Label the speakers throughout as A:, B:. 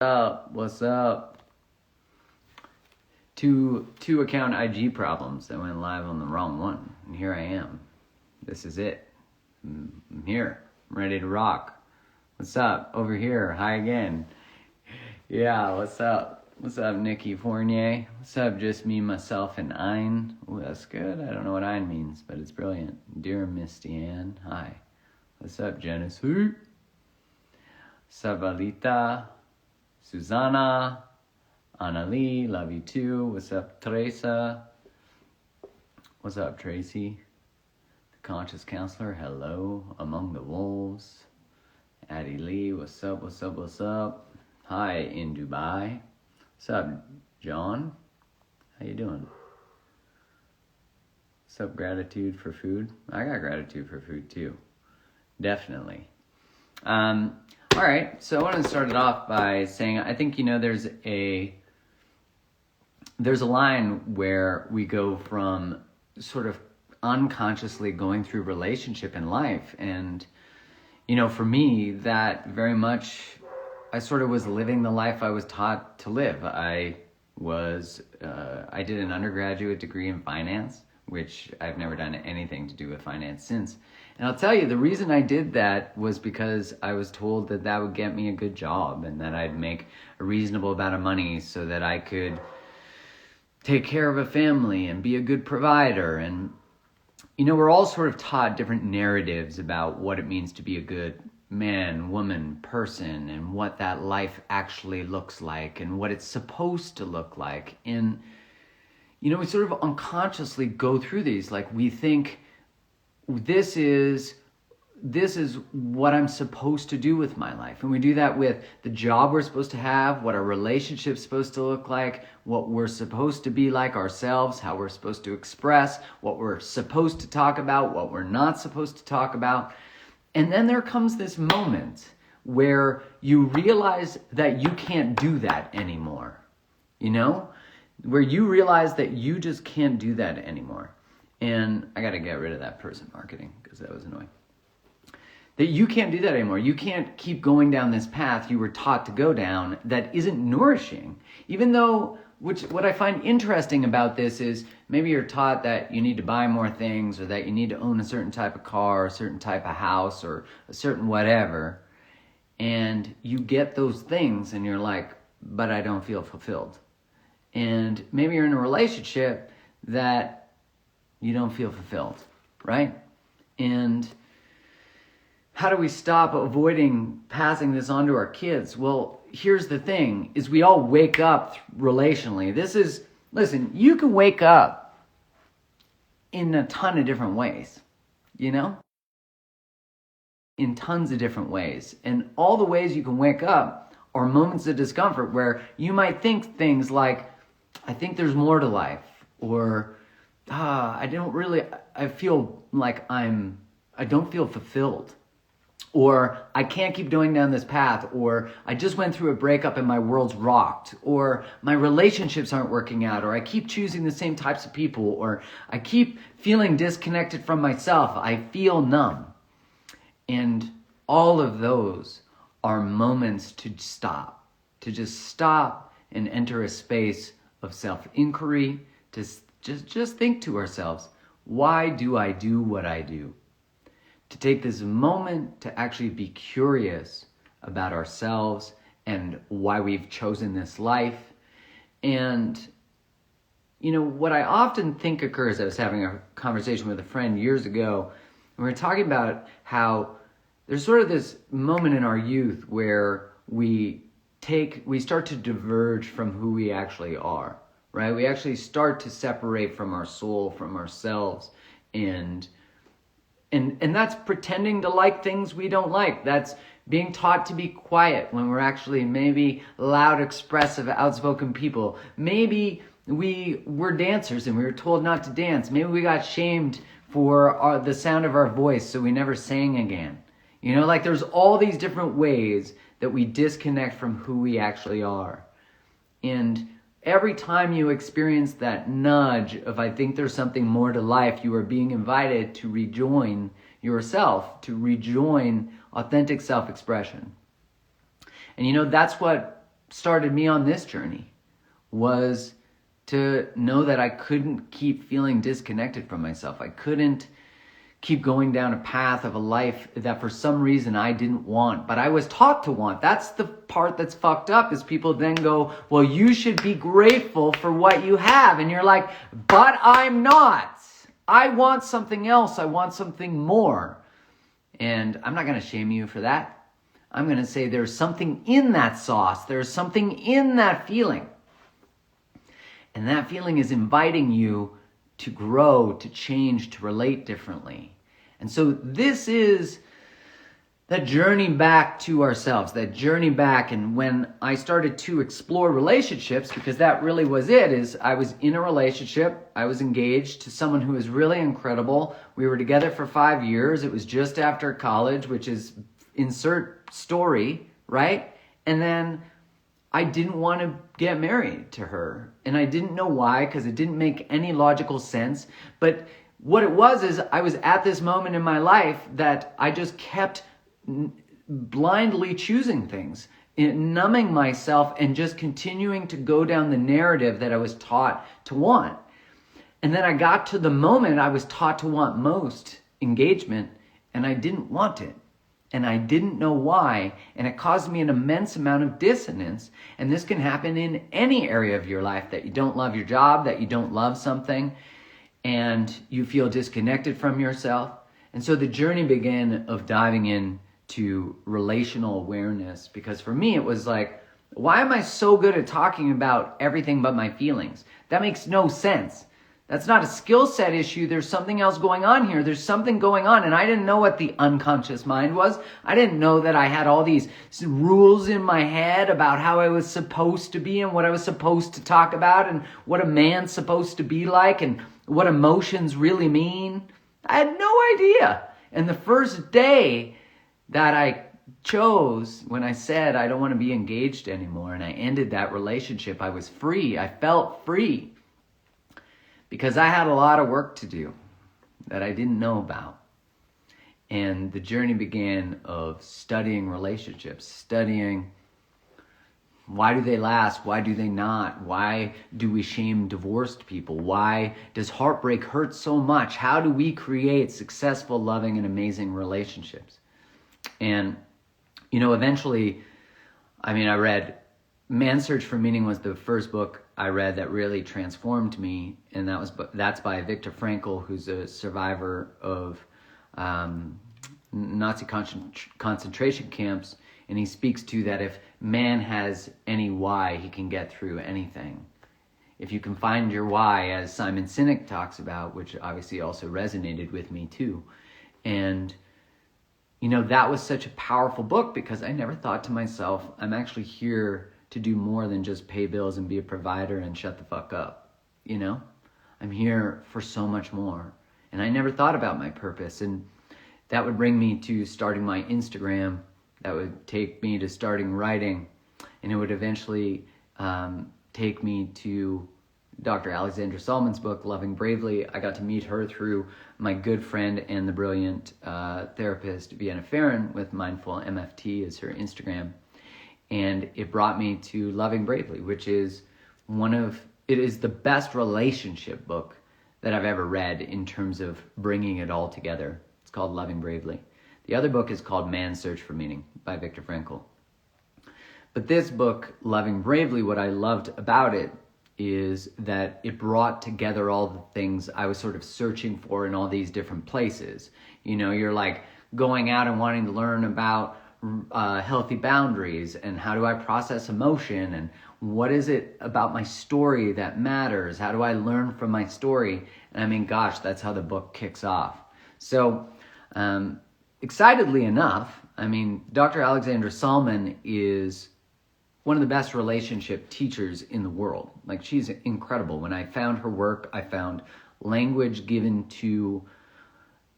A: What's up? Two account IG problems that went live on the wrong one, and here I am. This is it. I'm here. I'm ready to rock. What's up? Over here. Hi again. Yeah, what's up? What's up, Nikki Fournier? What's up, just me, myself, and ein? Ooh, that's good. I don't know what ein means, but it's brilliant. Dear Misty Ann, hi. What's up, Janice? What's up, Alita? Susanna, Annalie, love you too. What's up, Teresa? What's up, Tracy? The conscious counselor, hello. Among the wolves. Addie Lee, what's up, what's up, what's up? Hi, in Dubai. What's up, John? How you doing? What's up, gratitude for food? I got gratitude for food too. Definitely. All right, so I want to start it off by saying I think, there's a line where we go from sort of unconsciously going through relationship in life. And, for me, that very much, I sort of was living the life I was taught to live. I did an undergraduate degree in finance, which I've never done anything to do with finance since. And I'll tell you, the reason I did that was because I was told that that would get me a good job and that I'd make a reasonable amount of money so that I could take care of a family and be a good provider. And, we're all sort of taught different narratives about what it means to be a good man, woman, person, and what that life actually looks like and what it's supposed to look like. And, we sort of unconsciously go through these. Like, we think, this is what I'm supposed to do with my life. And we do that with the job we're supposed to have, what our relationship's supposed to look like, what we're supposed to be like ourselves, how we're supposed to express, what we're supposed to talk about, what we're not supposed to talk about. And then there comes this moment where you realize that you can't do that anymore, where you realize that you just can't do that anymore. And I got to get rid of that person marketing because that was annoying. That you can't do that anymore. You can't keep going down this path you were taught to go down that isn't nourishing. Even though, what I find interesting about this is maybe you're taught that you need to buy more things or that you need to own a certain type of car or a certain type of house or a certain whatever. And you get those things and you're like, but I don't feel fulfilled. And maybe you're in a relationship that you don't feel fulfilled, right? And how do we stop avoiding passing this on to our kids? Well, here's the thing, is we all wake up relationally. Listen, you can wake up in a ton of different ways, in tons of different ways. And all the ways you can wake up are moments of discomfort where you might think things like, I think there's more to life, or I feel like I don't feel fulfilled, or I can't keep going down this path, or I just went through a breakup and my world's rocked, or my relationships aren't working out, or I keep choosing the same types of people, or I keep feeling disconnected from myself. I feel numb. And all of those are moments to stop, to just stop and enter a space of self-inquiry, to just think to ourselves, why do I do what I do? To take this moment to actually be curious about ourselves and why we've chosen this life. And, what I often think occurs, I was having a conversation with a friend years ago, and we were talking about how there's sort of this moment in our youth where we start to diverge from who we actually are. Right? We actually start to separate from our soul, from ourselves, and that's pretending to like things we don't like. That's being taught to be quiet when we're actually maybe loud, expressive, outspoken people. Maybe we were dancers and we were told not to dance. Maybe we got shamed for the sound of our voice, so we never sang again. There's all these different ways that we disconnect from who we actually are. And every time you experience that nudge of, I think there's something more to life, you are being invited to rejoin yourself, to rejoin authentic self-expression. And that's what started me on this journey was to know that I couldn't keep feeling disconnected from myself. I couldn't keep going down a path of a life that for some reason I didn't want, but I was taught to want. That's the part that's fucked up, is people then go, well, you should be grateful for what you have. And you're like, but I'm not. I want something else. I want something more. And I'm not going to shame you for that. I'm going to say there's something in that sauce. There's something in that feeling. And that feeling is inviting you to grow, to change, to relate differently. And so this is that journey back to ourselves, that journey back. And when I started to explore relationships, because that really was it, is I was in a relationship. I was engaged to someone who was really incredible. We were together for 5 years. It was just after college, which is insert story, right? And then I didn't want to get married to her. And I didn't know why, because it didn't make any logical sense. But what it was is I was at this moment in my life that I just kept blindly choosing things, numbing myself and just continuing to go down the narrative that I was taught to want. And then I got to the moment I was taught to want most, engagement, and I didn't want it. And I didn't know why, and it caused me an immense amount of dissonance. And this can happen in any area of your life, that you don't love your job, that you don't love something, and you feel disconnected from yourself. And so the journey began of diving in to relational awareness, because for me it was like, why am I so good at talking about everything but my feelings? That makes no sense. That's not a skill set issue. There's something else going on here. There's something going on. And I didn't know what the unconscious mind was. I didn't know that I had all these rules in my head about how I was supposed to be and what I was supposed to talk about and what a man's supposed to be like and what emotions really mean. I had no idea. And the first day that I chose, when I said I don't want to be engaged anymore, and I ended that relationship, I was free. I felt free. Because I had a lot of work to do that I didn't know about. And the journey began of studying relationships, studying why do they last, why do they not, why do we shame divorced people, why does heartbreak hurt so much, how do we create successful, loving, and amazing relationships. And, eventually, I read Man's Search for Meaning was the first book I read that really transformed me, and that's by Viktor Frankl, who's a survivor of Nazi concentration camps, and he speaks to that if man has any why, he can get through anything. If you can find your why, as Simon Sinek talks about, which obviously also resonated with me too. And that was such a powerful book, because I never thought to myself, I'm actually here to do more than just pay bills and be a provider and shut the fuck up. I'm here for so much more. And I never thought about my purpose. And that would bring me to starting my Instagram. That would take me to starting writing. And it would eventually take me to Dr. Alexandra Salmon's book, Loving Bravely. I got to meet her through my good friend and the brilliant therapist, Vienna Farron, with Mindful MFT as her Instagram. And it brought me to Loving Bravely, which is it is the best relationship book that I've ever read in terms of bringing it all together. It's called Loving Bravely. The other book is called Man's Search for Meaning by Viktor Frankl. But this book, Loving Bravely, what I loved about it is that it brought together all the things I was sort of searching for in all these different places. You're like going out and wanting to learn about healthy boundaries and how do I process emotion and what is it about my story that matters? How do I learn from my story? And gosh, that's how the book kicks off. So excitedly enough, Dr. Alexandra Salmon is one of the best relationship teachers in the world. Like, she's incredible. When I found her work, I found language given to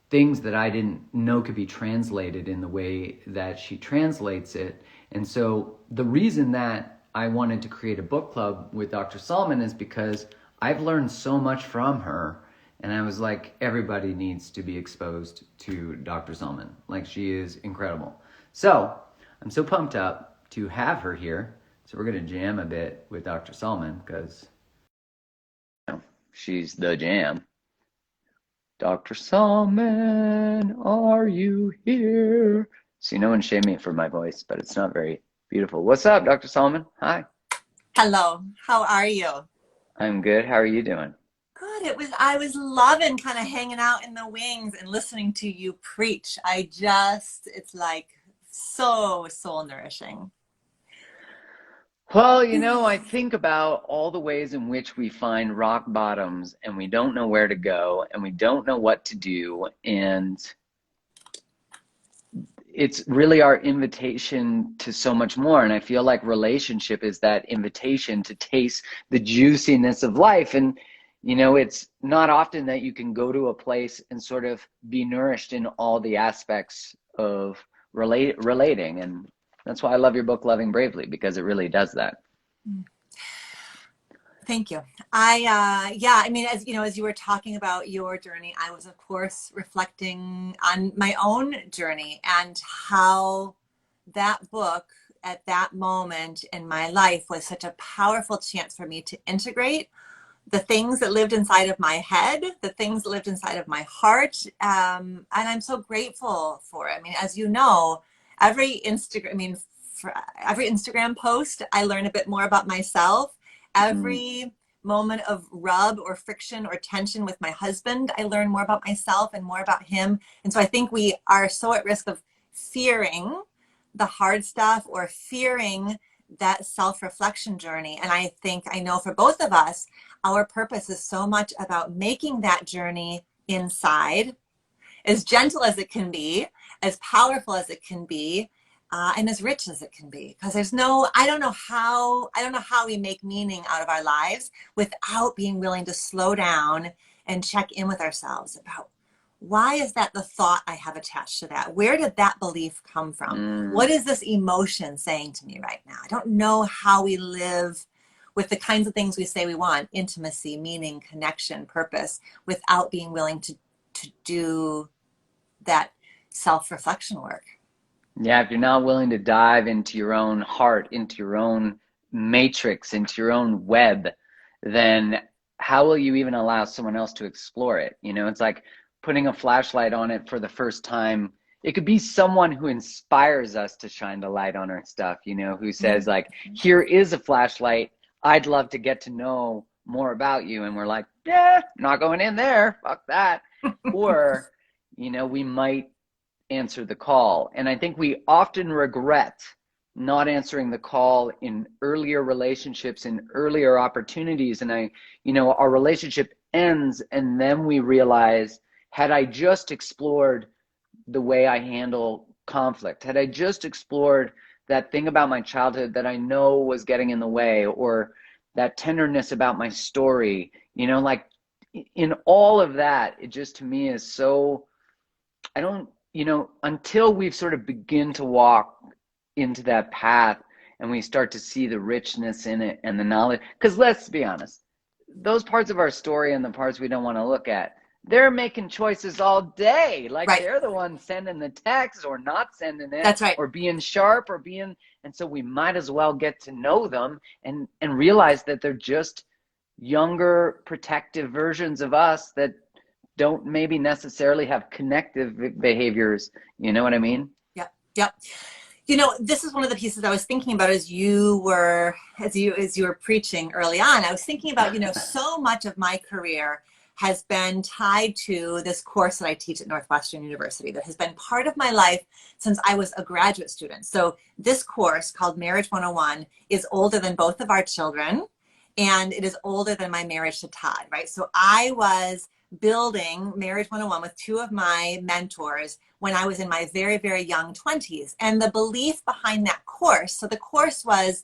A: things that I didn't know could be translated in the way that she translates it. And so the reason that I wanted to create a book club with Dr. Salmon is because I've learned so much from her. And I was like, everybody needs to be exposed to Dr. Salmon. Like, she is incredible. So I'm so pumped up to have her here So we're going to jam a bit with Dr. Solomon because she's the jam. Dr. Solomon, are you here? See, no one shamed me for my voice, but it's not very beautiful. What's up, Dr. Solomon? Hi.
B: Hello. How are you?
A: I'm good. How are you doing?
B: Good. I was loving kind of hanging out in the wings and listening to you preach. It's like so soul nourishing.
A: Well, I think about all the ways in which we find rock bottoms and we don't know where to go and we don't know what to do. And it's really our invitation to so much more. And I feel like relationship is that invitation to taste the juiciness of life. And, it's not often that you can go to a place and sort of be nourished in all the aspects of relating. And that's why I love your book, Loving Bravely, because it really does that.
B: Thank you. I mean, as you know, as you were talking about your journey, I was, of course, reflecting on my own journey and how that book at that moment in my life was such a powerful chance for me to integrate the things that lived inside of my head, the things that lived inside of my heart. And I'm so grateful for it. I mean, as you know, every Instagram post, I learn a bit more about myself. Every moment of rub or friction or tension with my husband, I learn more about myself and more about him. And so I think we are so at risk of fearing the hard stuff or fearing that self-reflection journey. And I know for both of us, our purpose is so much about making that journey inside as gentle as it can be, as powerful as it can be, and as rich as it can be. Because I don't know how we make meaning out of our lives without being willing to slow down and check in with ourselves about why is that the thought I have attached to that? Where did that belief come from? What is this emotion saying to me right now? I don't know how we live with the kinds of things we say we want, intimacy, meaning, connection, purpose, without being willing to do that self-reflection work.
A: Yeah, if you're not willing to dive into your own heart, into your own matrix, into your own web, then how will you even allow someone else to explore it? It's like putting a flashlight on it for the first time. It could be someone who inspires us to shine the light on our stuff, who says like, here is a flashlight. I'd love to get to know more about you. And we're like, yeah, not going in there. Fuck that. Or, we might answer the call. And I think we often regret not answering the call in earlier relationships, in earlier opportunities. And our relationship ends and then we realize, had I just explored the way I handle conflict, had I just explored that thing about my childhood that I know was getting in the way, or that tenderness about my story, like in all of that, it just to me is so, I don't, until we've sort of begin to walk into that path and we start to see the richness in it and the knowledge, because let's be honest, those parts of our story and the parts we don't want to look at, they're making choices all day. Like right. They're the ones sending the text or not sending it.
B: That's right.
A: Or being sharp or being, and so we might as well get to know them and realize that they're just younger, protective versions of us that don't maybe necessarily have connective behaviors. You know what I mean?
B: Yep. This is one of the pieces I was thinking about as you were preaching early on. I was thinking about, so much of my career has been tied to this course that I teach at Northwestern University that has been part of my life since I was a graduate student. So this course called Marriage 101 is older than both of our children, and it is older than my marriage to Todd, right? So I was building Marriage 101 with two of my mentors when I was in my very, very young 20s. And the belief behind that course, so the course was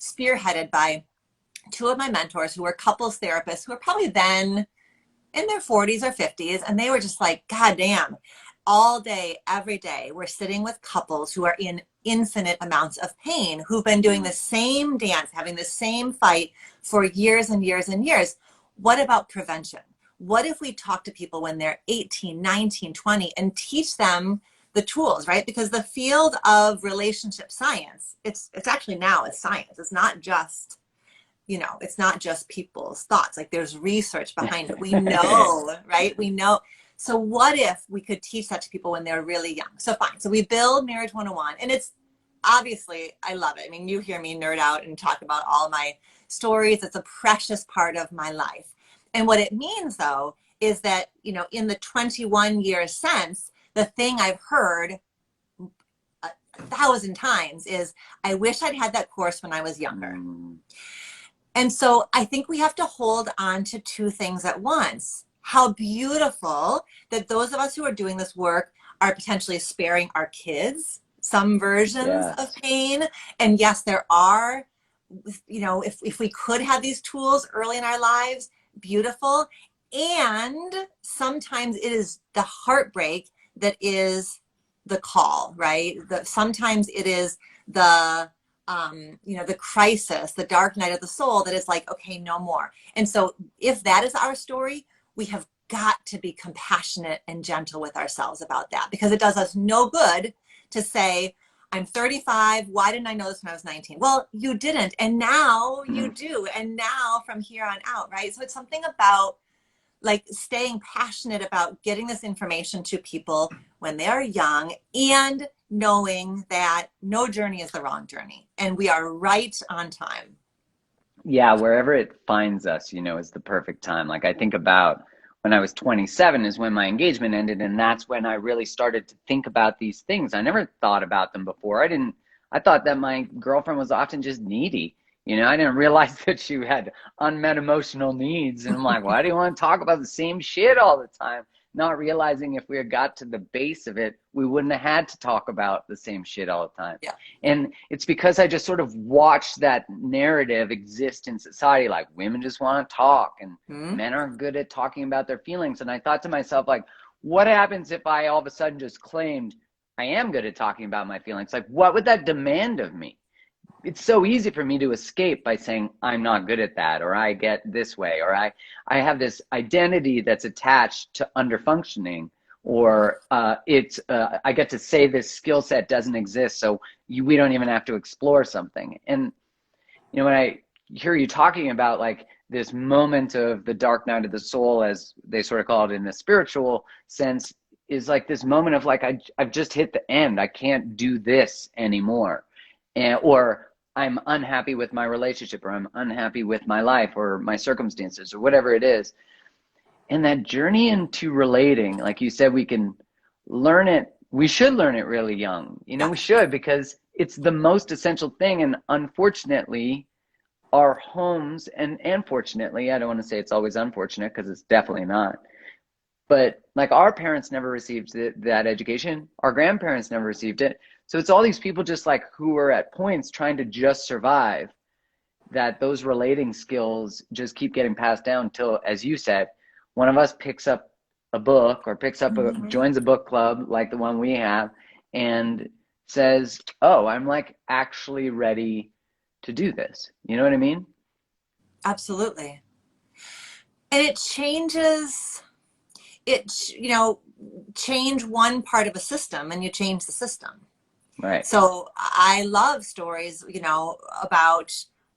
B: spearheaded by two of my mentors who were couples therapists who were probably then in their 40s or 50s. And they were just like, God damn, all day, every day, we're sitting with couples who are in infinite amounts of pain, who've been doing the same dance, having the same fight for years and years and years. What about prevention? What if we talk to people when they're 18, 19, 20 and teach them the tools, right? Because the field of relationship science, it's actually now a science. It's not just, you know, it's not just people's thoughts. Like there's research behind it. We know, right? We know. So what if we could teach that to people when they're really young? So fine. So we build Marriage 101, and it's obviously, I love it. I mean, you hear me nerd out and talk about all my stories. It's a precious part of my life. And what it means though, is that, you know, in the 21 years since, the thing I've heard 1,000 times is, I wish I'd had that course when I was younger. And so I think we have to hold on to two things at once. How beautiful that those of us who are doing this work are potentially sparing our kids some versions of pain. And yes, there are, you know, if we could have these tools early in our lives, beautiful. And sometimes it is the heartbreak that is the call, right? Sometimes it is the, you know, the crisis, the dark night of the soul that is like, okay, no more. And so if that is our story, we have got to be compassionate and gentle with ourselves about that, because it does us no good to say, I'm 35. Why didn't I know this when I was 19? Well, you didn't. And now you do. And now from here on out, right? So it's something about like staying passionate about getting this information to people when they're young, and knowing that no journey is the wrong journey, and we are right on time.
A: Yeah, wherever it finds us, you know, is the perfect time. Like I think about when I was 27 is when my engagement ended, and that's when I really started to think about these things. I never thought about them before. I thought that my girlfriend was often just needy. You know, I didn't realize that she had unmet emotional needs. And I'm like, why do you want to talk about the same shit all the time? Not realizing if we had got to the base of it, we wouldn't have had to talk about the same shit all the time.
B: Yeah.
A: And it's because I just sort of watched that narrative exist in society. Like women just want to talk, and men aren't good at talking about their feelings. And I thought to myself, like, what happens if I all of a sudden just claimed I am good at talking about my feelings? Like, what would that demand of me? It's so easy for me to escape by saying I'm not good at that, or I get this way, or I have this identity that's attached to underfunctioning, or I get to say this skill set doesn't exist, so we don't even have to explore something. And you know, when I hear you talking about like this moment of the dark night of the soul, as they sort of call it in the spiritual sense, is like this moment of like I've just hit the end. I can't do this anymore. Or I'm unhappy with my relationship, or I'm unhappy with my life or my circumstances or whatever it is. And that journey into relating, like you said, we can learn it. We should learn it really young. You know, we should, because it's the most essential thing. And unfortunately, our homes, and fortunately, I don't want to say it's always unfortunate, because it's definitely not. But like our parents never received that education. Our grandparents never received it. So it's all these people just like who are at points trying to just survive, that those relating skills just keep getting passed down until, as you said, one of us picks up a book, or picks up joins a book club like the one we have, and says, oh, I'm like actually ready to do this. You know what I mean?
B: Absolutely. And it changes, you know, change one part of a system and you change the system.
A: Right.
B: So I love stories, you know, about,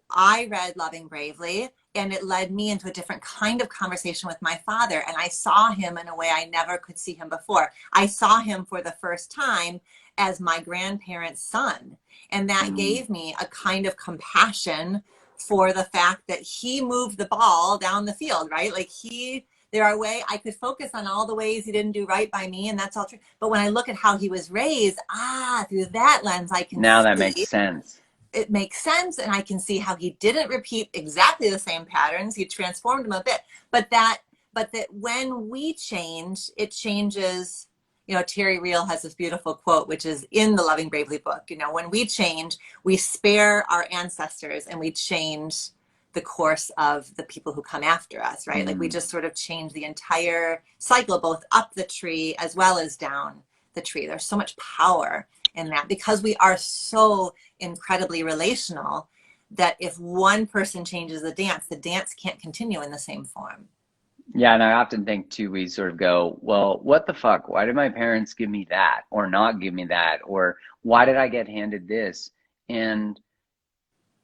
B: I read Loving Bravely, and it led me into a different kind of conversation with my father. And I saw him in a way I never could see him before. I saw him for the first time as my grandparents' son. And that gave me a kind of compassion for the fact that he moved the ball down the field, right? Like there are ways I could focus on all the ways he didn't do right by me, and that's all true. But when I look at how he was raised, through that lens, I can
A: now that makes sense.
B: It makes sense, and I can see how he didn't repeat exactly the same patterns. He transformed them a bit, but that when we change, it changes. You know, Terry Real has this beautiful quote, which is in the Loving Bravely book. You know, when we change, we spare our ancestors, and we change the course of the people who come after us, right? Like we just sort of change the entire cycle, both up the tree as well as down the tree. There's so much power in that, because we are so incredibly relational, that if one person changes the dance can't continue in the same form.
A: Yeah, and I often think too, we sort of go, well, what the fuck? Why did my parents give me that or not give me that? Or why did I get handed this? And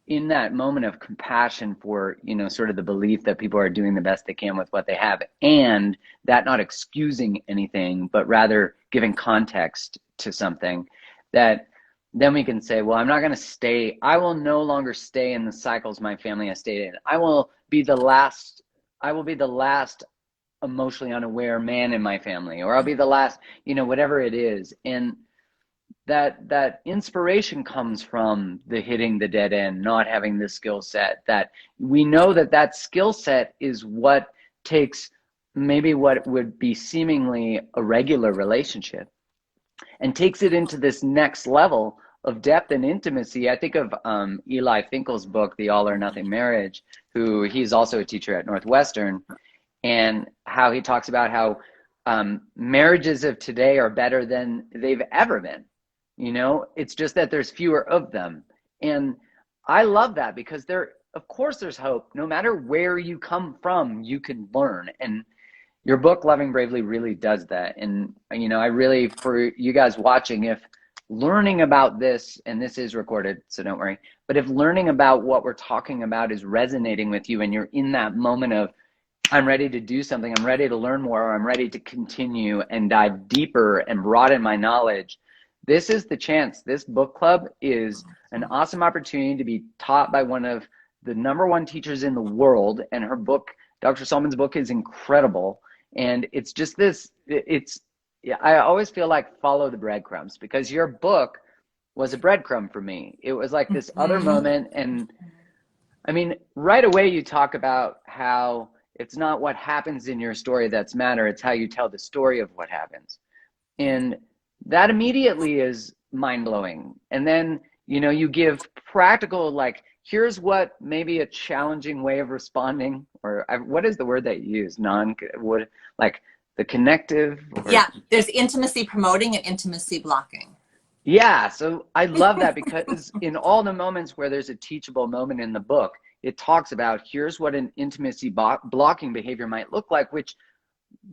A: in that moment of compassion for, you know, sort of the belief that people are doing the best they can with what they have, and that not excusing anything, but rather giving context to something, that then we can say, well, I'm not going to stay, I will no longer stay in the cycles my family has stayed in. I will be the last emotionally unaware man in my family, or I'll be the last, you know, whatever it is. And that inspiration comes from the hitting the dead end, not having the skill set, that we know that that skill set is what takes maybe what would be seemingly a regular relationship and takes it into this next level of depth and intimacy. I think of Eli Finkel's book, The All or Nothing Marriage, who he's also a teacher at Northwestern, and how he talks about how marriages of today are better than they've ever been. You know, it's just that there's fewer of them. And I love that, because of course there's hope. No matter where you come from, you can learn. And your book, Loving Bravely, really does that. And, you know, I really, for you guys watching, if learning about this, and this is recorded, so don't worry, but if learning about what we're talking about is resonating with you and you're in that moment of, I'm ready to do something, I'm ready to learn more, or I'm ready to continue and dive deeper and broaden my knowledge, this is the chance. This book club is an awesome opportunity to be taught by one of the #1 teachers in the world. And her book, Dr. Salman's book, is incredible. And it's just this, I always feel like follow the breadcrumbs, because your book was a breadcrumb for me. It was like this other moment. And I mean, right away you talk about how it's not what happens in your story that's matter, it's how you tell the story of what happens. And that immediately is mind-blowing. And then, you know, you give practical, like, here's what maybe a challenging way of responding, or what is the word that you use? Like the connective? Or,
B: yeah, there's intimacy promoting and intimacy blocking.
A: Yeah, so I love that, because in all the moments where there's a teachable moment in the book, it talks about here's what an intimacy blocking behavior might look like, which,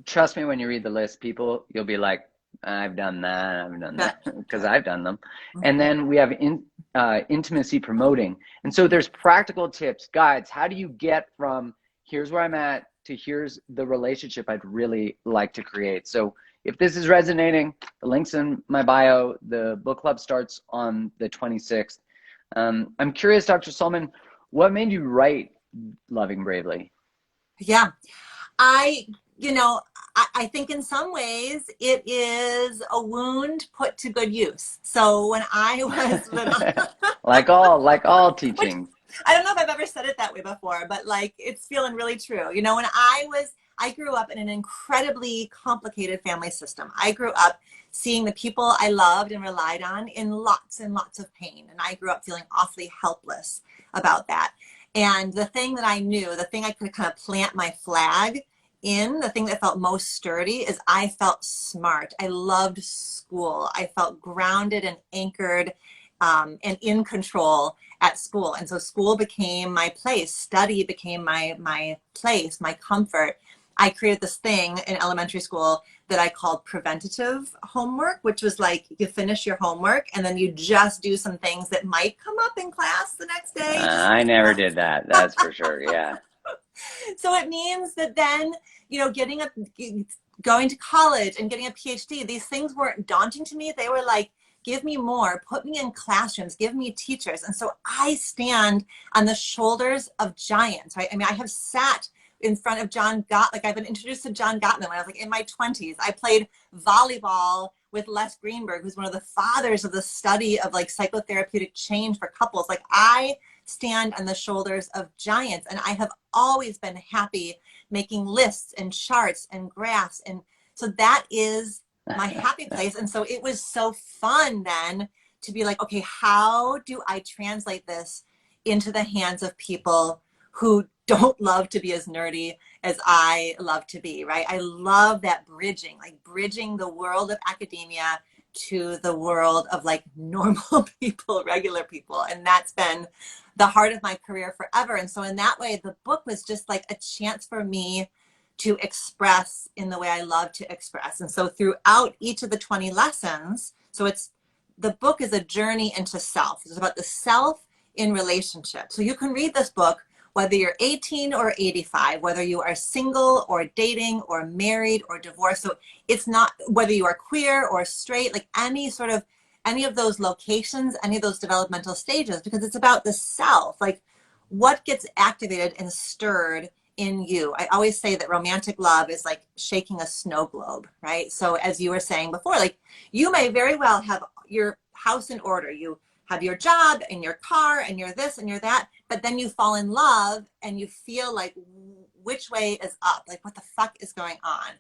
A: trust me, when you read the list, people, you'll be like, I've done that, because I've done them. And then we have intimacy promoting. And so there's practical tips, guides. How do you get from here's where I'm at to here's the relationship I'd really like to create? So if this is resonating, the link's in my bio. The book club starts on the 26th. I'm curious, Dr. Salman, what made you write Loving Bravely?
B: Yeah, you know, I think in some ways it is a wound put to good use. So when I was little,
A: like all teaching.
B: I don't know if I've ever said it that way before, but like it's feeling really true. You know, when I grew up in an incredibly complicated family system. I grew up seeing the people I loved and relied on in lots and lots of pain. And I grew up feeling awfully helpless about that. And the thing that I knew, the thing I could kind of plant my flag in, the thing that felt most sturdy, is I felt smart. I loved school. I felt grounded and anchored and in control at school. And so school became my place. Study became my place, my comfort. I created this thing in elementary school that I called preventative homework, which was like you finish your homework and then you just do some things that might come up in class the next day.
A: I never did that. That's for sure. Yeah.
B: So it means that then, you know, going to college and getting a PhD, these things weren't daunting to me. They were like, give me more, put me in classrooms, give me teachers. And so I stand on the shoulders of giants, right? I mean, I have sat in front of John Gottman. Like I've been introduced to John Gottman when I was like in my 20s. I played volleyball with Les Greenberg, who's one of the fathers of the study of like psychotherapeutic change for couples. Like I stand on the shoulders of giants, and I have always been happy making lists and charts and graphs. And so that is my happy place. And so it was so fun then to be like, okay, how do I translate this into the hands of people who don't love to be as nerdy as I love to be, right? I love that bridging, like bridging the world of academia to the world of like normal people, regular people. And that's been the heart of my career forever. And so in that way, the book was just like a chance for me to express in the way I love to express. And so throughout each of the 20 lessons, so the book is a journey into self. It's about the self in relationship. So you can read this book whether you're 18 or 85, whether you are single or dating or married or divorced. So it's not whether you are queer or straight, like any of those locations, any of those developmental stages, because it's about the self, like what gets activated and stirred in you. I always say that romantic love is like shaking a snow globe, right? So as you were saying before, like you may very well have your house in order. You have your job and your car and you're this and you're that, but then you fall in love and you feel like which way is up? Like what the fuck is going on?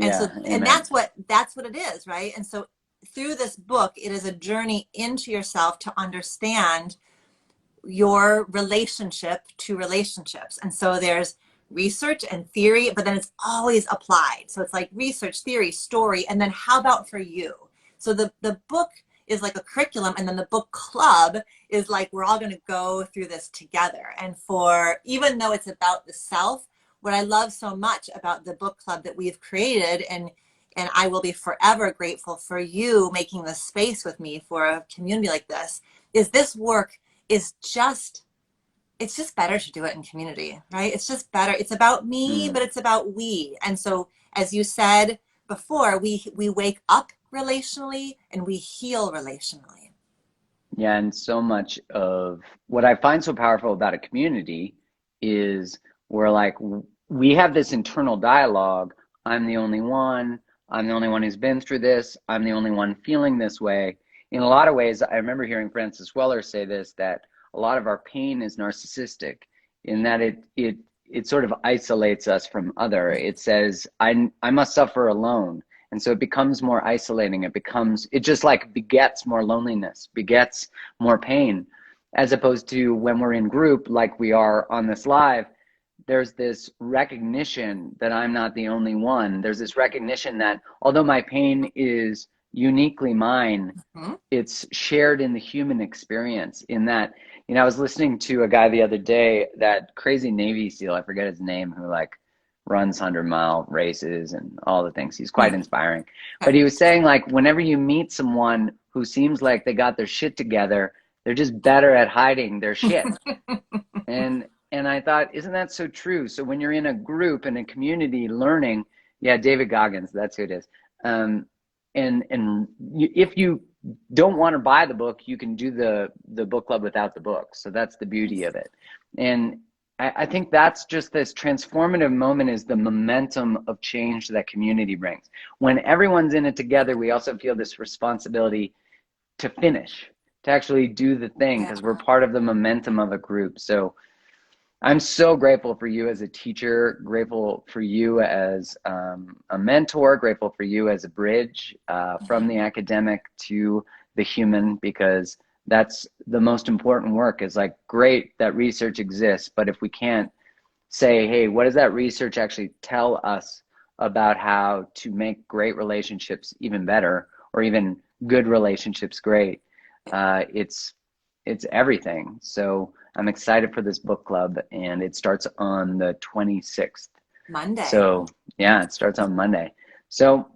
B: And so, and that's what it is, right? And so through this book, it is a journey into yourself to understand your relationship to relationships. And so there's research and theory, but then it's always applied. So it's like research, theory, story, and then how about for you? So the book is like a curriculum, and then the book club is like we're all going to go through this together. And for even though it's about the self, what I love so much about the book club that we've created, and I will be forever grateful for you making this space with me for a community like this, is this work is just, it's just better to do it in community, right? It's just better. It's about me, but it's about we. And so, as you said before, we wake up relationally and we heal relationally.
A: Yeah, and so much of what I find so powerful about a community is we're like, we have this internal dialogue. I'm the only one who's been through this. I'm the only one feeling this way. In a lot of ways, I remember hearing Francis Weller say this, that a lot of our pain is narcissistic, in that it sort of isolates us from other. It says, I must suffer alone. And so it becomes more isolating. It just like begets more loneliness, begets more pain, as opposed to when we're in group, like we are on this live, there's this recognition that I'm not the only one. There's this recognition that although my pain is uniquely mine, it's shared in the human experience. In that, you know, I was listening to a guy the other day, that crazy Navy SEAL, I forget his name, who like runs 100-mile races and all the things. He's quite inspiring. But he was saying, like, whenever you meet someone who seems like they got their shit together, they're just better at hiding their shit. And I thought, isn't that so true? So when you're in a group, in a community learning, yeah, David Goggins, that's who it is. If you don't want to buy the book, you can do the book club without the book. So that's the beauty of it. And I think that's just this transformative moment, is the momentum of change that community brings. When everyone's in it together, we also feel this responsibility to finish, to actually do the thing, because we're part of the momentum of a group. So I'm so grateful for you as a teacher, grateful for you as a mentor, grateful for you as a bridge from the academic to the human, because that's the most important work. Is like, great that research exists, but if we can't say, hey, what does that research actually tell us about how to make great relationships even better, or even good relationships great, it's everything. So I'm excited for this book club, and it starts on the 26th.
B: Monday.
A: So yeah, it starts on Monday. So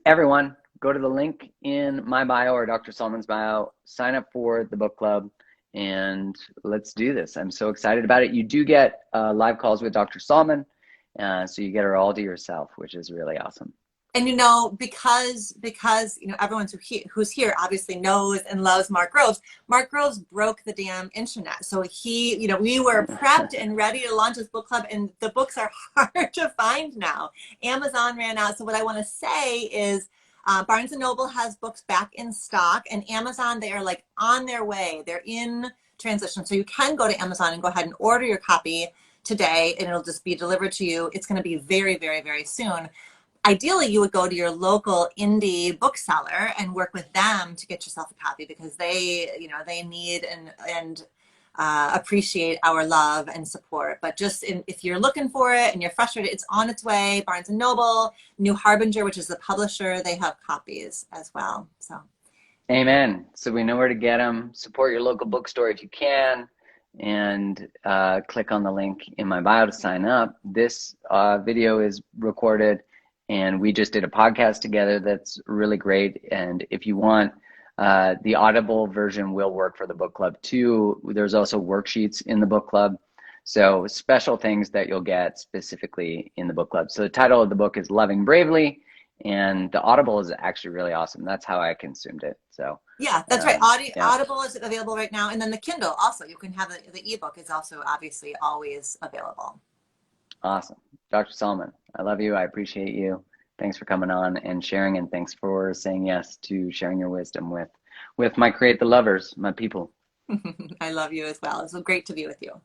A: everyone, go to the link in my bio or Dr. Solomon's bio, sign up for the book club, and let's do this. I'm so excited about it. You do get live calls with Dr. Solomon, so you get her all to yourself, which is really awesome.
B: And, you know, because you know, everyone who's here obviously knows and loves Mark Groves. Mark Groves broke the damn internet. So he, you know, we were prepped and ready to launch this book club, and the books are hard to find now. Amazon ran out. So what I want to say is Barnes & Noble has books back in stock, and Amazon, they are like on their way. They're in transition. So you can go to Amazon and go ahead and order your copy today, and it'll just be delivered to you. It's going to be very, very, very soon. Ideally, you would go to your local indie bookseller and work with them to get yourself a copy, because they, you know, they need and appreciate our love and support. But just if you're looking for it and you're frustrated, it's on its way. Barnes & Noble, New Harbinger, which is the publisher, they have copies as well. So,
A: amen. So we know where to get them. Support your local bookstore if you can. and click on the link in my bio to sign up. This video is recorded, and we just did a podcast together that's really great. And if you want, the Audible version will work for the book club too. There's also worksheets in the book club. So special things that you'll get specifically in the book club. So the title of the book is Loving Bravely, and the Audible is actually really awesome. That's how I consumed it. So
B: yeah, that's right.
A: yeah.
B: Audible is available right now. And then the Kindle also, you can have the ebook is also obviously always available.
A: Awesome. Dr. Solomon, I love you. I appreciate you. Thanks for coming on and sharing, and thanks for saying yes to sharing your wisdom with my Create the Lovers, my people.
B: I love you as well. It's so great to be with you.